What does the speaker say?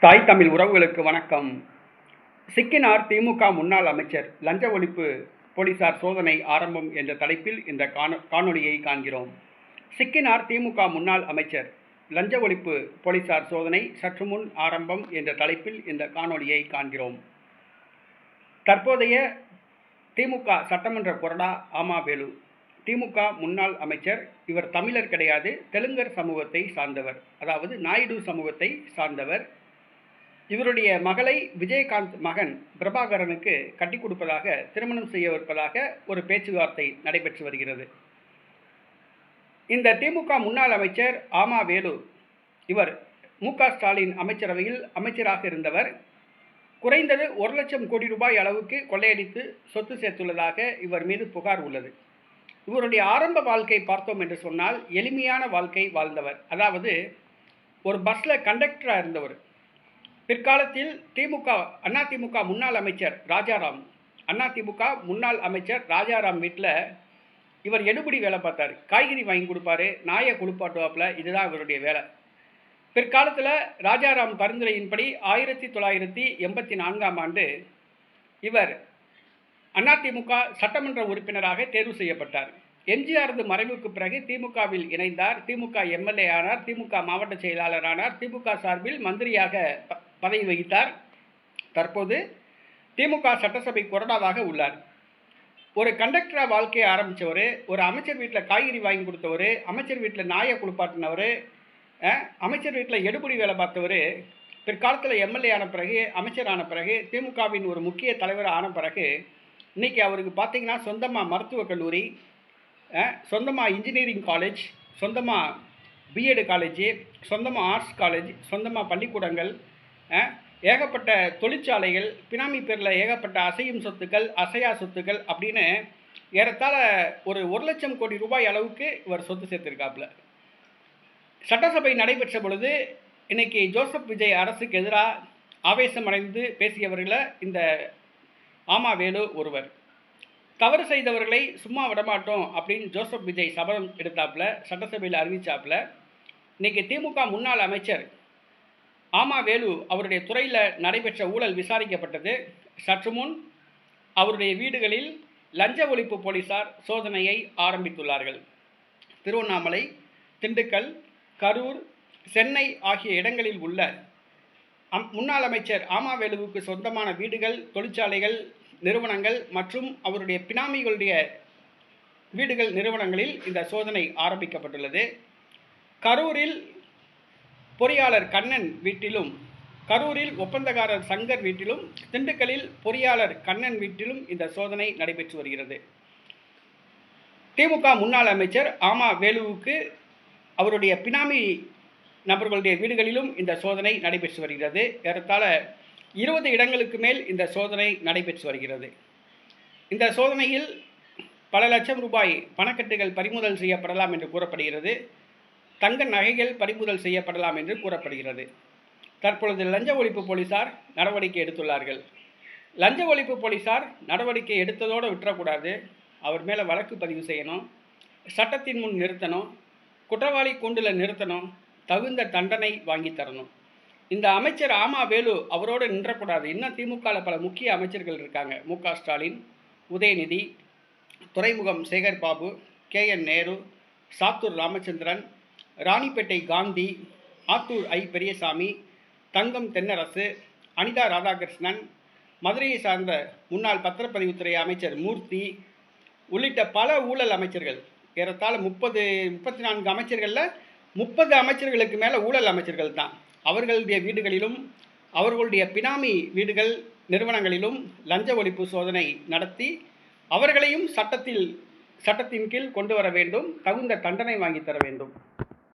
தாய் தமிழ் உறவுகளுக்கு வணக்கம். சிக்கினார் திமுக முன்னாள் அமைச்சர், லஞ்ச ஒழிப்பு போலீசார் சோதனை ஆரம்பம் என்ற தலைப்பில் இந்த காணொளியை காண்கிறோம். சிக்கினார் திமுக முன்னாள் அமைச்சர், லஞ்ச ஒழிப்பு போலீசார் சோதனை சற்று முன் ஆரம்பம் என்ற தலைப்பில் இந்த காணொளியை காண்கிறோம். தற்போதைய திமுக சட்டமன்ற கொறடா ஆமா வேலு, திமுக முன்னாள் அமைச்சர். இவர் தமிழர் கிடையாது, தெலுங்கர் சமூகத்தை சார்ந்தவர், அதாவது நாயுடு சமூகத்தை சார்ந்தவர். இவருடைய மகளை விஜயகாந்த் மகன் பிரபாகரனுக்கு கட்டி கொடுப்பதாக, திருமணம் செய்யவிருப்பதாக ஒரு பேச்சுவார்த்தை நடைபெற்று வருகிறது. இந்த திமுக முன்னாள் அமைச்சர் ஆமா வேலு, இவர் மு.க. ஸ்டாலின் அமைச்சரவையில் அமைச்சராக இருந்தவர். குறைந்தது 1 லட்சம் கோடி ரூபாய் அளவுக்கு கொள்ளையடித்து சொத்து சேர்த்துள்ளதாக இவர் மீது புகார் உள்ளது. இவருடைய ஆரம்ப வாழ்க்கை பார்த்தோம் என்று சொன்னால் எளிமையான வாழ்க்கை வாழ்ந்தவர். அதாவது ஒரு பஸ்ஸில் கண்டக்டராக இருந்தவர். பிற்காலத்தில் அதிமுக முன்னாள் அமைச்சர் ராஜாராம், அதிமுக முன்னாள் அமைச்சர் ராஜாராம் வீட்டில் இவர் எடுபடி வேலை பார்த்தார். காய்கறி வாங்கி கொடுப்பாரு, நாயை குளிப்பாட்டுவாப்பில், இதுதான் இவருடைய வேலை. பிற்காலத்தில் ராஜாராம் பரிந்துரையின்படி 1984ஆம் ஆண்டு இவர் அதிமுக சட்டமன்ற உறுப்பினராக தேர்வு செய்யப்பட்டார். எம்ஜிஆரது மறைவுக்கு பிறகு திமுகவில் இணைந்தார். திமுக எம்எல்ஏ ஆனார், திமுக மாவட்ட செயலாளர் ஆனார், திமுக சார்பில் மந்திரியாக பதவி வகித்தார். தற்போது திமுக சட்டசபை கொறடாவாக உள்ளார். ஒரு கண்டக்டரா வாழ்க்கையை ஆரம்பித்தவர், ஒரு அமைச்சர் வீட்டில் காய்கறி வாங்கி கொடுத்தவர், அமைச்சர் வீட்டில் நாயை குளிப்பாட்டினவர், அமைச்சர் வீட்டில் எடுபடி வேலை பார்த்தவர், பிற்காலத்தில் எம்எல்ஏ ஆன பிறகு, அமைச்சரான பிறகு, திமுகவின் ஒரு முக்கிய தலைவர் ஆன பிறகு, இன்றைக்கி அவருக்கு பார்த்திங்கன்னா சொந்தமாக மருத்துவக் கல்லூரி, சொந்தமாக இன்ஜினியரிங் காலேஜ், சொந்தமாக பிஎட் காலேஜ், சொந்தமாக ஆர்ட்ஸ் காலேஜ், சொந்தமாக பள்ளிக்கூடங்கள், ஏகப்பட்ட தொழிற்சாலைகள், பினாமி பேரில் ஏகப்பட்ட அசையும் சொத்துக்கள், அசையா சொத்துக்கள் அப்படின்னு ஏறத்தாழ ஒரு 1 லட்சம் கோடி ரூபாய் அளவுக்கு இவர் சொத்து சேர்த்திருக்காப்புல. சட்டசபை நடைபெற்ற பொழுது இன்னைக்கு ஜோசப் விஜய் அரசுக்கு எதிராக ஆவேசமடைந்து பேசியவர்களில் இந்த ஆமா வேலு ஒருவர். தவறு செய்தவர்களை சும்மா விடமாட்டோம் அப்படின்னு ஜோசப் விஜய் சபதம் எடுத்தாப்புல, சட்டசபையில் அறிவித்தாப்புல. இன்னைக்கு திமுக முன்னாள் அமைச்சர் ஆமா வேலு அவருடைய துறையில் நடைபெற்ற ஊழல் விசாரிக்கப்பட்டது. சற்று முன் அவருடைய வீடுகளில் லஞ்ச ஒழிப்பு போலீசார் சோதனையை ஆரம்பித்துள்ளார்கள். திருவண்ணாமலை, திண்டுக்கல், கரூர், சென்னை ஆகிய இடங்களில் உள்ள முன்னாள் அமைச்சர் ஆமா வேலுவுக்கு சொந்தமான வீடுகள், தொழிற்சாலைகள், நிறுவனங்கள் மற்றும் அவருடைய பினாமிகளுடைய வீடுகள், நிறுவனங்களில் இந்த சோதனை ஆரம்பிக்கப்பட்டுள்ளது. கரூரில் பொறியாளர் கண்ணன் வீட்டிலும், கரூரில் ஒப்பந்தக்காரர் சங்கர் வீட்டிலும், திண்டுக்கல்லில் பொறியாளர் கண்ணன் வீட்டிலும் இந்த சோதனை நடைபெற்று வருகிறது. திமுக முன்னாள் அமைச்சர் ஆமா வேலுவுக்கு அவருடைய பினாமி நபர்களுடைய வீடுகளிலும் இந்த சோதனை நடைபெற்று வருகிறது. ஏறத்தாழ 20 இடங்களுக்கு மேல் இந்த சோதனை நடைபெற்று வருகிறது. இந்த சோதனையில் பல லட்சம் ரூபாய் பணக்கட்டுகள் பறிமுதல் செய்யப்படலாம் என்று கூறப்படுகிறது. தங்க நகைகள் பறிமுதல் செய்யப்படலாம் என்று கூறப்படுகிறது. தற்பொழுது லஞ்ச ஒழிப்பு போலீசார் நடவடிக்கை எடுத்துள்ளார்கள். லஞ்ச ஒழிப்பு போலீசார் நடவடிக்கை எடுத்ததோடு விட்டுறக்கூடாது. அவர் மேலே வழக்கு பதிவு செய்யணும், சட்டத்தின் முன் நிறுத்தணும், குற்றவாளி கூண்டில் நிறுத்தணும், தகுந்த தண்டனை வாங்கி தரணும். இந்த அமைச்சர் ஆமா வேலு அவரோடு நின்றக்கூடாது. இன்னும் திமுகவில் பல முக்கிய அமைச்சர்கள் இருக்காங்க. மு.க. ஸ்டாலின், உதயநிதி, துறைமுகம் சேகர் பாபு, கே.என். நேரு, சாத்தூர் ராமச்சந்திரன், ராணிப்பேட்டை காந்தி, ஆத்தூர் ஐ. பெரியசாமி, தங்கம் தென்னரசு, அனிதா ராதாகிருஷ்ணன், மதுரையை சார்ந்த முன்னாள் பத்திரப்பதிவுத்துறை அமைச்சர் மூர்த்தி உள்ளிட்ட பல ஊழல் அமைச்சர்கள், ஏறத்தாழ 34 அமைச்சர்களில் 30 அமைச்சர்களுக்கு மேலே ஊழல் அமைச்சர்கள் தான். அவர்களுடைய வீடுகளிலும் அவர்களுடைய பினாமி வீடுகள், நிறுவனங்களிலும் லஞ்ச ஒழிப்பு சோதனை நடத்தி அவர்களையும் சட்டத்தின் கீழ் கொண்டு வர வேண்டும், தகுந்த தண்டனை வாங்கி தர வேண்டும்.